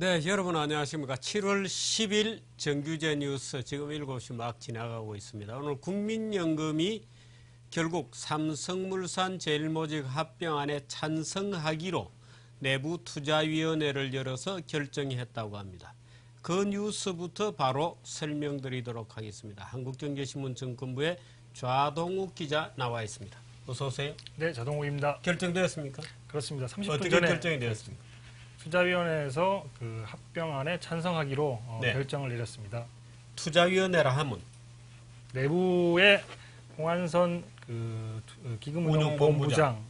네, 여러분 안녕하십니까. 7월 10일 정규제 뉴스 지금 7시 막 지나가고 있습니다. 오늘 국민연금이 결국 삼성물산 제일모직 합병안에 찬성하기로 내부투자위원회를 열어서 결정했다고 합니다. 그 뉴스부터 바로 설명드리도록 하겠습니다. 한국경제신문 정권부의 좌동욱 기자 나와 있습니다. 어서 오세요. 네, 좌동욱입니다. 결정되었습니까? 그렇습니다. 30분 어떻게 전에 결정이 되었습니까? 투자위원회에서 그 합병안에 찬성하기로 네. 결정을 내렸습니다. 투자위원회라 하면 내부에 홍한선 기금운용본부장,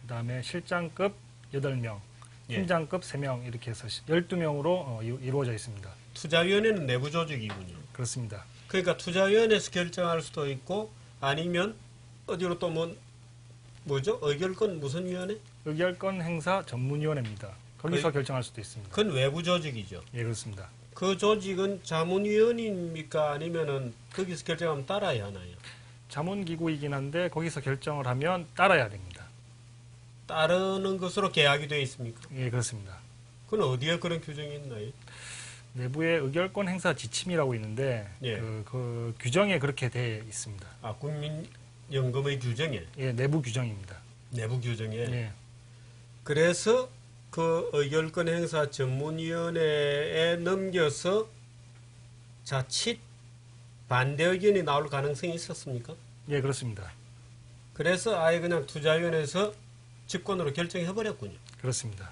그다음에 실장급 8명, 팀장급 3명 이렇게 해서 12명으로 이루어져 있습니다. 투자위원회는 내부 조직이군요. 그렇습니다. 그러니까 투자위원회에서 결정할 수도 있고 아니면 어디로 또 뭐죠? 의결권 무슨 위원회? 의결권 행사 전문위원회입니다. 거기서 결정할 수도 있습니다. 그건 외부 조직이죠. 예, 그렇습니다. 그 조직은 자문위원입니까? 아니면은 거기서 결정하면 따라야 하나요? 자문기구이긴 한데 거기서 결정을 하면 따라야 됩니다. 따르는 것으로 계약이 되어 있습니까? 예, 그렇습니다. 그건 어디에 그런 규정이 있나요? 내부에 의결권 행사 지침이라고 있는데 예. 그 규정에 그렇게 되어 있습니다. 아, 국민연금의 규정에? 예, 내부 규정입니다. 내부 규정에? 예, 그래서 그 의결권 행사 전문위원회에 넘겨서 자칫 반대 의견이 나올 가능성이 있었습니까? 예, 그렇습니다. 그래서 아예 그냥 투자위원회에서 직권으로 결정해버렸군요. 그렇습니다.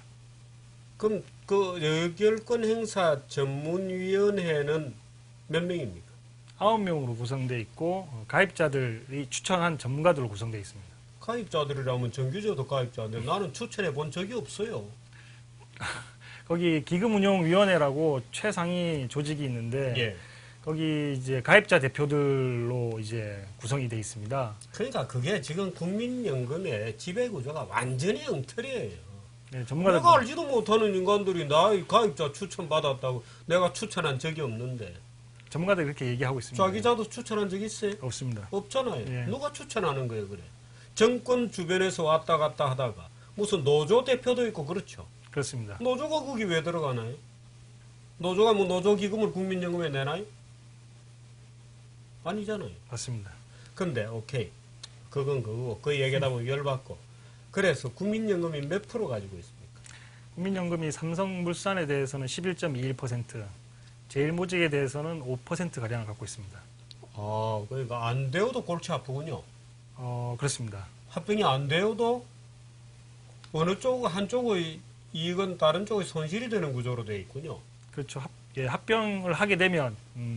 그럼 그 의결권 행사 전문위원회는 몇 명입니까? 9명으로 구성되어 있고 가입자들이 추천한 전문가들로 구성되어 있습니다. 가입자들이라면 정규제도 가입자인데 나는 추천해 본 적이 없어요. 거기 기금운용위원회라고 최상위 조직이 있는데 예. 거기 이제 가입자 대표들로 이제 구성이 되어 있습니다. 그러니까 그게 지금 국민연금의 지배구조가 완전히 엉터리예요. 네, 전문가들 내가 알지도 못하는 인간들이 나의 가입자 추천받았다고 내가 추천한 적이 없는데 전문가들이 그렇게 얘기하고 있습니다. 자 기자도 추천한 적 있어요? 없습니다. 없잖아요. 예. 누가 추천하는 거예요, 그래? 정권 주변에서 왔다 갔다 하다가 무슨 노조 대표도 있고 그렇죠. 그렇습니다. 노조가 거기 왜 들어가나요? 노조가 뭐 노조 기금을 국민연금에 내나요? 아니잖아요. 맞습니다. 근데 오케이. 그건 그거고 그 얘기하다 보면 열받고. 그래서 국민연금이 몇 프로 가지고 있습니까? 국민연금이 삼성물산에 대해서는 11.21%, 제일모직에 대해서는 5%가량을 갖고 있습니다. 아, 그러니까 안 되어도 골치 아프군요. 그렇습니다. 합병이 안 되어도 어느 쪽 한쪽의 이익은 다른 쪽의 손실이 되는 구조로 되어 있군요. 그렇죠. 합병을 하게 되면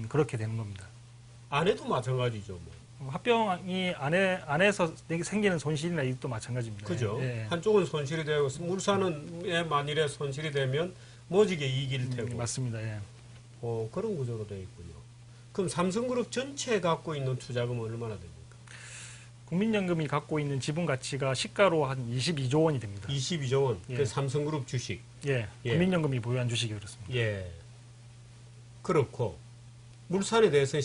그렇게 되는 겁니다. 안 해도 마찬가지죠. 뭐. 합병이 안에서 생기는 손실이나 이익도 마찬가지입니다. 그죠? 예. 한쪽은 손실이 되고 물산에 만일에 손실이 되면 모직의 이익일 테고. 맞습니다. 예. 그런 구조로 되어 있군요. 그럼 삼성그룹 전체에 갖고 있는 투자금은 얼마나 됩니까? 국민연금이 갖고 있는 지분 가치가 시가로 한 22조 원이 됩니다. 22조 원. 예. 그 삼성그룹 주식. 예. 예. 국민연금이 보유한 주식이 그렇습니다. 예. 그렇고 물산에 대해서는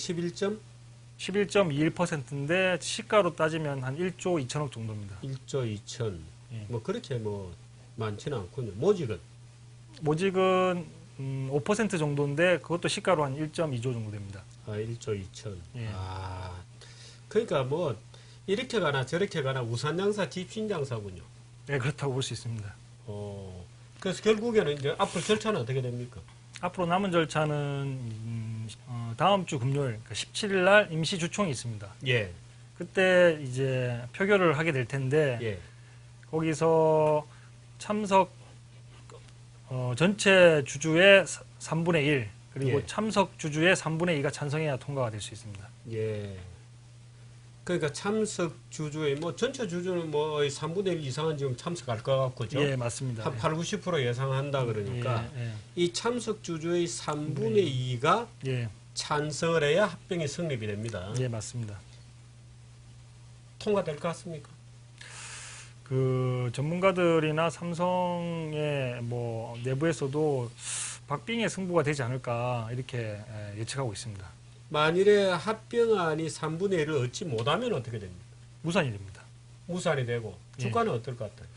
11.21%인데 시가로 따지면 한 1조 2천억 정도입니다. 1조 2천. 예. 뭐 그렇게 뭐 많지는 않군요. 모직은 모직은 5% 정도인데 그것도 시가로 한 1.2조 정도 됩니다. 1조 2천. 예. 그러니까 뭐 이렇게 가나 저렇게 가나 우산장사 집신장사군요. 네, 그렇다고 볼 수 있습니다. 그래서 결국에는 이제 앞으로 절차는 어떻게 됩니까? 앞으로 남은 절차는 다음 주 금요일, 그러니까 17일 날 임시 주총이 있습니다. 예. 그때 이제 표결을 하게 될 텐데 예. 거기서 참석 전체 주주의 3분의 1 그리고 예. 참석 주주의 3분의 2가 찬성해야 통과가 될 수 있습니다. 예. 그러니까 참석 주주의 뭐 전체 주주는 뭐 3분의 1 이상은 지금 참석할 것 같고죠. 예, 맞습니다. 한 8, 90% 예상한다 그러니까 예, 이 참석 주주의 3분의 2가 예, 찬성을 해야 합병이 성립이 됩니다. 예, 맞습니다. 통과될 것 같습니까? 그 전문가들이나 삼성의 뭐 내부에서도 박빙의 승부가 되지 않을까 이렇게 예측하고 있습니다. 만일에 합병안이 3분의 1을 얻지 못하면 어떻게 됩니까? 무산이 됩니다. 무산이 되고 주가는 예. 어떨 것 같아요?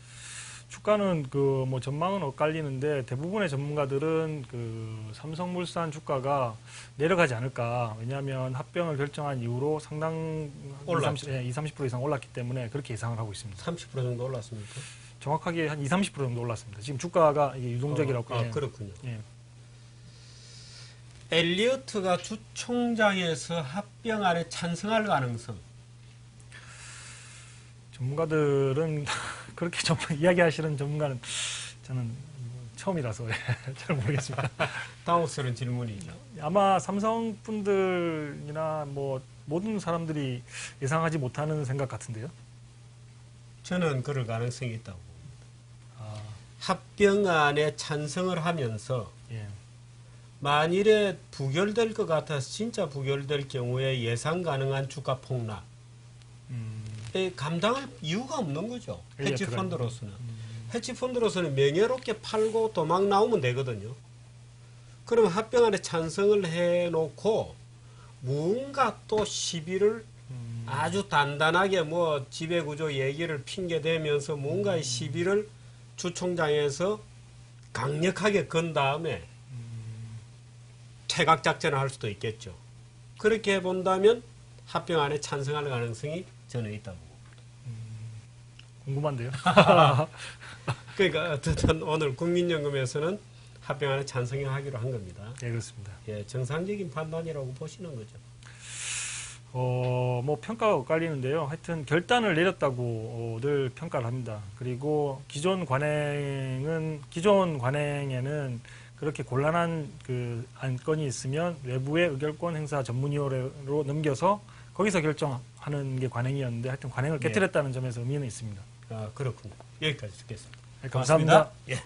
주가는 그 뭐 전망은 엇갈리는데 대부분의 전문가들은 그 삼성물산 주가가 내려가지 않을까. 왜냐하면 합병을 결정한 이후로 상당 20-30% 이상 올랐기 때문에 그렇게 예상을 하고 있습니다. 30% 정도 올랐습니까? 정확하게 한 20-30% 정도 올랐습니다. 지금 주가가 이게 유동적이라고. 그렇군요. 예. 엘리어트가 주총장에서 합병안에 찬성할 가능성. 전문가들은 그렇게 이야기하시는 전문가는 저는 처음이라서 잘 모르겠습니다. 당혹스러운 질문이죠. 아마 삼성 분들이나 뭐 모든 사람들이 예상하지 못하는 생각 같은데요. 저는 그럴 가능성이 있다고 봅니다. 아, 합병안에 찬성을 하면서 예. 만일에 부결될 것 같아서 진짜 부결될 경우에 예상 가능한 주가 폭락. 감당할 이유가 없는 거죠. 헤지펀드로서는. 헤지펀드로서는 명예롭게 팔고 도망 나오면 되거든요. 그러면 합병안에 찬성을 해놓고 뭔가 또 시비를 아주 단단하게 뭐 지배구조 얘기를 핑계대면서 뭔가의 시비를 주총장에서 강력하게 건 다음에 퇴각작전을 할 수도 있겠죠. 그렇게 본다면 합병안에 찬성할 가능성이 저는 있다고 봅니다. 궁금한데요. 그러니까 어쨌든 오늘 국민연금에서는 합병안에 찬성하기로 한 겁니다. 네, 그렇습니다. 예, 정상적인 판단이라고 보시는 거죠. 뭐 평가가 엇갈리는데요. 하여튼 결단을 내렸다고 늘 평가를 합니다. 그리고 기존 관행에는 그렇게 곤란한 그 안건이 있으면 외부의 의결권 행사 전문위원회로 넘겨서 거기서 결정하는 게 관행이었는데 하여튼 관행을 깨뜨렸다는 점에서 의미는 있습니다. 아, 그렇군요. 여기까지 듣겠습니다. 네, 감사합니다. 예.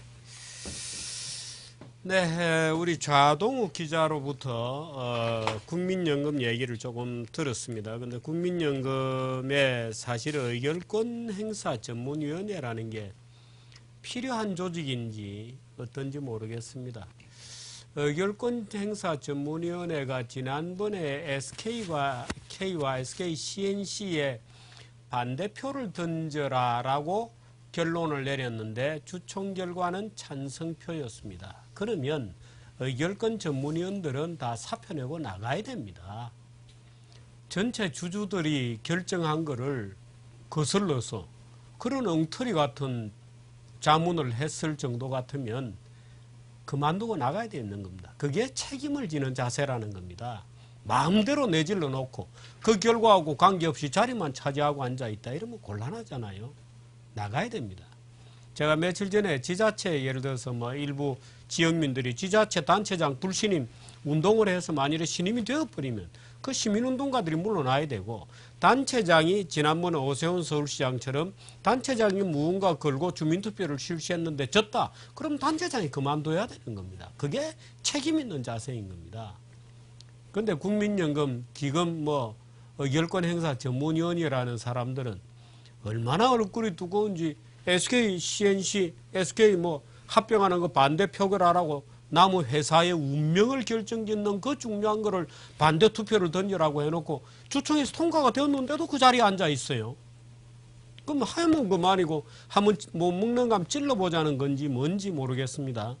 네, 우리 좌동욱 기자로부터 국민연금 얘기를 조금 들었습니다. 근데 국민연금의 사실 의결권 행사 전문위원회라는 게 필요한 조직인지 어떤지 모르겠습니다. 의결권 행사 전문위원회가 지난번에 SK와 SK CNC에 반대표를 던져라라고 결론을 내렸는데 주총 결과는 찬성표였습니다. 그러면 의결권 전문위원들은 다 사표내고 나가야 됩니다. 전체 주주들이 결정한 거를 거슬러서 그런 엉터리 같은 자문을 했을 정도 같으면 그만두고 나가야 되는 겁니다. 그게 책임을 지는 자세라는 겁니다. 마음대로 내질러 놓고 그 결과하고 관계없이 자리만 차지하고 앉아있다 이러면 곤란하잖아요. 나가야 됩니다. 제가 며칠 전에 지자체 예를 들어서 뭐 일부 지역민들이 지자체 단체장 불신임 운동을 해서 만일에 신임이 되어버리면 그 시민운동가들이 물러나야 되고 단체장이 지난번에 오세훈 서울시장처럼 단체장이 무언가 걸고 주민투표를 실시했는데 졌다. 그럼 단체장이 그만둬야 되는 겁니다. 그게 책임 있는 자세인 겁니다. 그런데 국민연금, 기금 의결권 행사 전문위원이라는 사람들은 얼마나 얼굴이 두꺼운지 SK, CNC, SK 합병하는 거 반대 표결하라고 남의 회사의 운명을 결정짓는 그 중요한 거를 반대 투표를 던지라고 해놓고 주총에서 통과가 되었는데도 그 자리에 앉아 있어요. 그럼 하면 그만이고 한번 못 먹는 감 찔러보자는 건지 뭔지 모르겠습니다.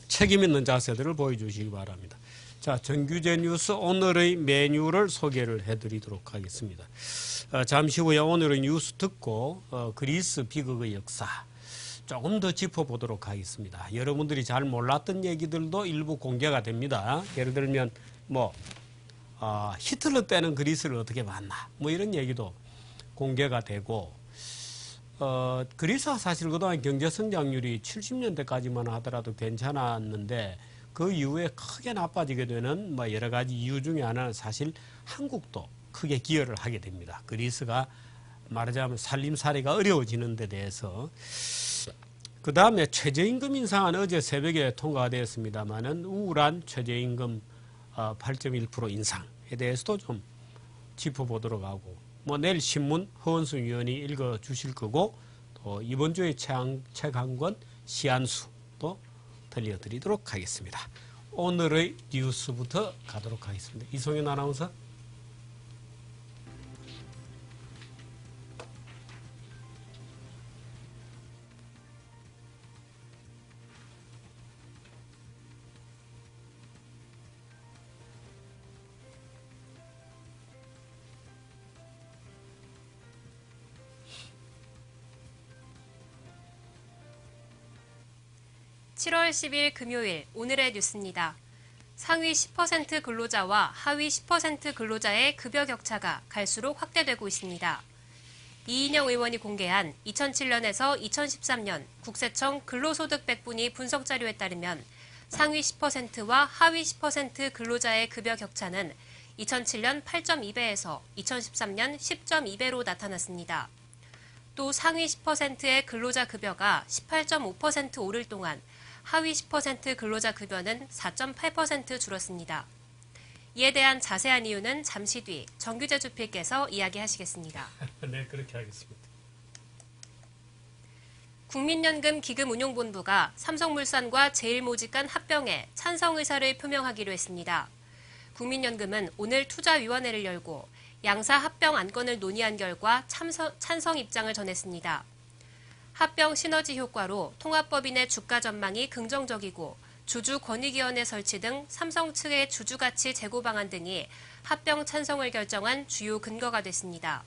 책임 있는 자세들을 보여주시기 바랍니다. 자, 정규제 뉴스 오늘의 메뉴를 소개를 해드리도록 하겠습니다. 잠시 후에 오늘의 뉴스 듣고 그리스 비극의 역사 조금 더 짚어보도록 하겠습니다. 여러분들이 잘 몰랐던 얘기들도 일부 공개가 됩니다. 예를 들면 히틀러 때는 그리스를 어떻게 봤나 이런 얘기도 공개가 되고 그리스가 사실 그동안 경제 성장률이 70년대까지만 하더라도 괜찮았는데 그 이후에 크게 나빠지게 되는 여러 가지 이유 중에 하나는 사실 한국도 크게 기여를 하게 됩니다. 그리스가 말하자면 살림살이가 어려워지는 데 대해서. 그 다음에 최저임금 인상은 어제 새벽에 통과가 되었습니다만은 우울한 최저임금 8.1% 인상에 대해서도 좀 짚어보도록 하고 내일 신문 허원수 위원이 읽어주실 거고 또 이번 주에 책 한 권 시안수도 들려드리도록 하겠습니다. 오늘의 뉴스부터 가도록 하겠습니다. 이송윤 아나운서. 7월 10일 금요일 오늘의 뉴스입니다. 상위 10% 근로자와 하위 10% 근로자의 급여 격차가 갈수록 확대되고 있습니다. 이인영 의원이 공개한 2007년에서 2013년 국세청 근로소득 백분위 분석 자료에 따르면 상위 10%와 하위 10% 근로자의 급여 격차는 2007년 8.2배에서 2013년 10.2배로 나타났습니다. 또 상위 10%의 근로자 급여가 18.5% 오를 동안 하위 10% 근로자 급여는 4.8% 줄었습니다. 이에 대한 자세한 이유는 잠시 뒤 정규재 주필께서 이야기하시겠습니다. 네, 그렇게 하겠습니다. 국민연금 기금운용본부가 삼성물산과 제일모직 간 합병에 찬성 의사를 표명하기로 했습니다. 국민연금은 오늘 투자위원회를 열고 양사 합병 안건을 논의한 결과 찬성 입장을 전했습니다. 합병 시너지 효과로 통합법인의 주가 전망이 긍정적이고 주주권익위원회 설치 등 삼성 측의 주주가치 제고 방안 등이 합병 찬성을 결정한 주요 근거가 됐습니다.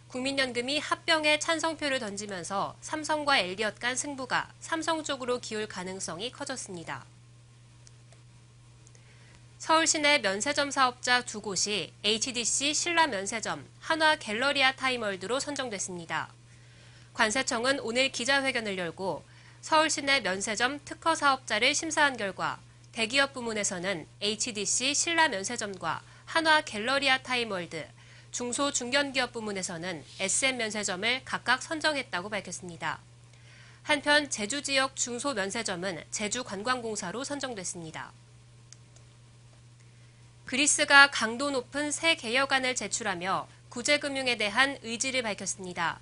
국민연금이 합병에 찬성표를 던지면서 삼성과 엘리엇 간 승부가 삼성 쪽으로 기울 가능성이 커졌습니다. 서울 시내 면세점 사업자 두 곳이 HDC 신라 면세점, 한화 갤러리아 타임월드로 선정됐습니다. 관세청은 오늘 기자회견을 열고 서울 시내 면세점 특허 사업자를 심사한 결과 대기업 부문에서는 HDC 신라 면세점과 한화 갤러리아 타임월드, 중소 중견기업 부문에서는 SM 면세점을 각각 선정했다고 밝혔습니다. 한편 제주 지역 중소 면세점은 제주관광공사로 선정됐습니다. 그리스가 강도 높은 새 개혁안을 제출하며 구제금융에 대한 의지를 밝혔습니다.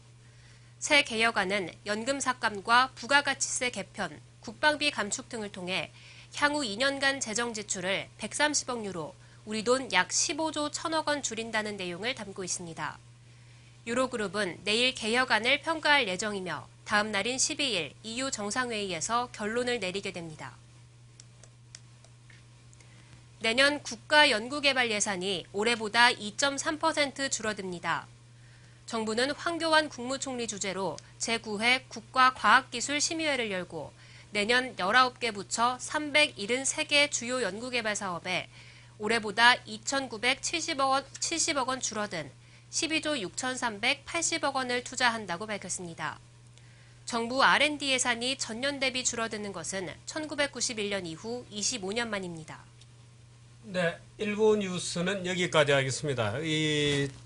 새 개혁안은 연금 삭감과 부가가치세 개편, 국방비 감축 등을 통해 향후 2년간 재정 지출을 130억 유로, 우리 돈 약 15조 1천억 원 줄인다는 내용을 담고 있습니다. 유로그룹은 내일 개혁안을 평가할 예정이며 다음 날인 12일 EU 정상회의에서 결론을 내리게 됩니다. 내년 국가연구개발 예산이 올해보다 2.3% 줄어듭니다. 정부는 황교안 국무총리 주재로 제9회 국가과학기술심의회를 열고 내년 19개 부처 373개 주요 연구개발 사업에 올해보다 2,970억 원 줄어든 12조 6,380억 원을 투자한다고 밝혔습니다. 정부 R&D 예산이 전년 대비 줄어드는 것은 1991년 이후 25년 만입니다. 네, 일부 뉴스는 여기까지 하겠습니다.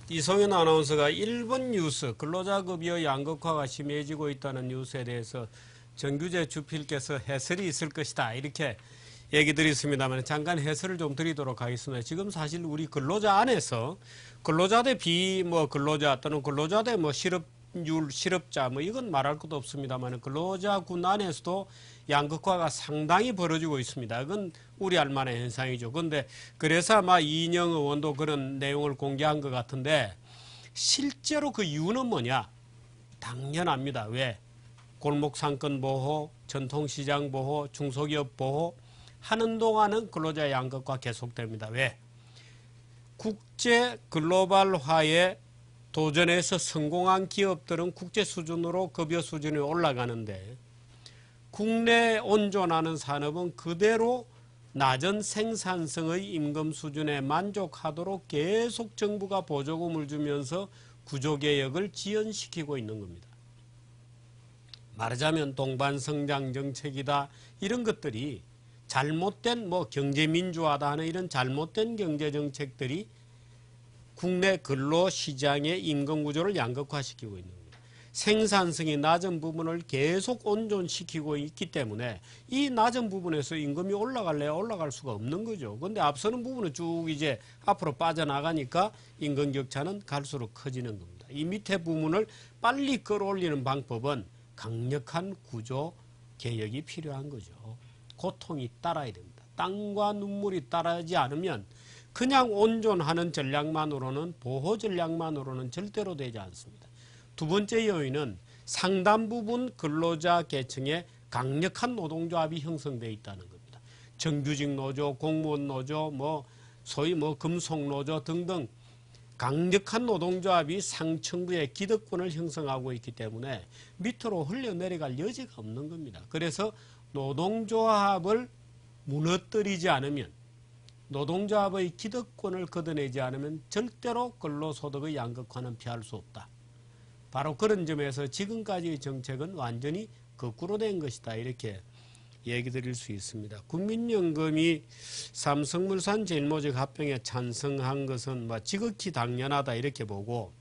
이성현 아나운서가 일본 뉴스 근로자급여 양극화가 심해지고 있다는 뉴스에 대해서 정규재 주필께서 해설이 있을 것이다 이렇게 얘기 드렸습니다만 잠깐 해설을 좀 드리도록 하겠습니다. 지금 사실 우리 근로자 안에서 근로자 대 비근로자 또는 근로자 대 실업률 실업자 이건 말할 것도 없습니다만 근로자군 안에서도 양극화가 상당히 벌어지고 있습니다. 그건 우려할 만한 현상이죠. 그런데 그래서 아마 이인영 의원도 그런 내용을 공개한 것 같은데 실제로 그 이유는 뭐냐? 당연합니다. 왜? 골목상권 보호, 전통시장 보호, 중소기업 보호 하는 동안은 근로자 양극화 계속됩니다. 왜? 국제 글로벌화에 도전해서 성공한 기업들은 국제 수준으로 급여 수준이 올라가는데 국내 온전하는 산업은 그대로 낮은 생산성의 임금 수준에 만족하도록 계속 정부가 보조금을 주면서 구조개혁을 지연시키고 있는 겁니다. 말하자면 동반성장 정책이다 이런 것들이 잘못된 경제민주화다 하는 이런 잘못된 경제정책들이 국내 근로시장의 임금구조를 양극화시키고 있는 겁니다. 생산성이 낮은 부분을 계속 온전시키고 있기 때문에 이 낮은 부분에서 임금이 올라갈래야 올라갈 수가 없는 거죠. 그런데 앞서는 부분은 쭉 이제 앞으로 빠져나가니까 임금 격차는 갈수록 커지는 겁니다. 이 밑에 부분을 빨리 끌어올리는 방법은 강력한 구조 개혁이 필요한 거죠. 고통이 따라야 됩니다. 땀과 눈물이 따르지 않으면 그냥 온전하는 전략만으로는 보호 전략만으로는 절대로 되지 않습니다. 두 번째 요인은 상당 부분 근로자 계층에 강력한 노동조합이 형성되어 있다는 겁니다. 정규직 노조, 공무원 노조, 소위 금속노조 등등 강력한 노동조합이 상층부의 기득권을 형성하고 있기 때문에 밑으로 흘러내려갈 여지가 없는 겁니다. 그래서 노동조합을 무너뜨리지 않으면, 노동조합의 기득권을 걷어내지 않으면 절대로 근로소득의 양극화는 피할 수 없다. 바로 그런 점에서 지금까지의 정책은 완전히 거꾸로 된 것이다. 이렇게 얘기 드릴 수 있습니다. 국민연금이 삼성물산 제일모직 합병에 찬성한 것은 지극히 당연하다 이렇게 보고,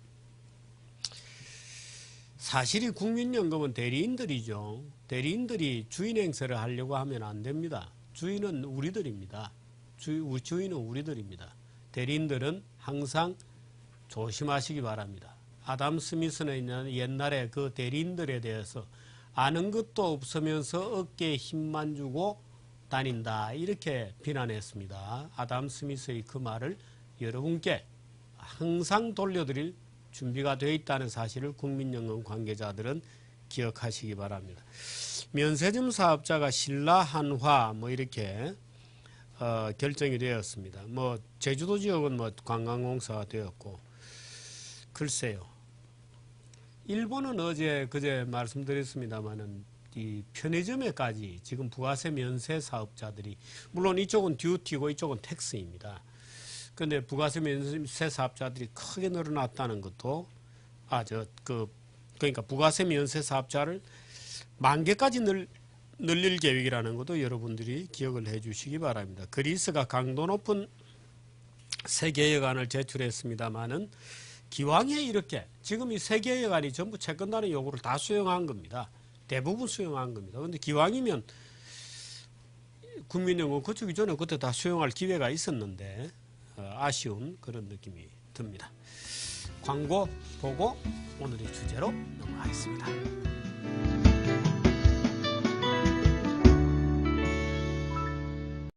사실이 국민연금은 대리인들이죠. 대리인들이 주인 행세를 하려고 하면 안 됩니다. 주인은 우리들입니다. 주인은 우리들입니다. 대리인들은 항상 조심하시기 바랍니다. 아담 스미스는 옛날에 그 대리인들에 대해서 아는 것도 없으면서 어깨에 힘만 주고 다닌다 이렇게 비난했습니다. 아담 스미스의 그 말을 여러분께 항상 돌려드릴 준비가 되어 있다는 사실을 국민연금 관계자들은 기억하시기 바랍니다. 면세점 사업자가 신라 한화 이렇게 결정이 되었습니다. 제주도 지역은 관광공사가 되었고, 글쎄요. 일본은 그제 말씀드렸습니다만은 이 편의점에까지 지금 부가세 면세 사업자들이, 물론 이쪽은 듀티고 이쪽은 텍스입니다. 그런데 부가세 면세 사업자들이 크게 늘어났다는 것도 그러니까 부가세 면세 사업자를 10,000개까지 늘릴 계획이라는 것도 여러분들이 기억을 해 주시기 바랍니다. 그리스가 강도 높은 세계여간을 제출했습니다마는 기왕에 이렇게 지금 이 세계여간이 전부 채권단의 요구를 다 수용한 겁니다. 대부분 수용한 겁니다. 그런데 기왕이면 국민연금 거치기 전에 그때 다 수용할 기회가 있었는데 아쉬운 그런 느낌이 듭니다. 광고 보고 오늘의 주제로 넘어가겠습니다.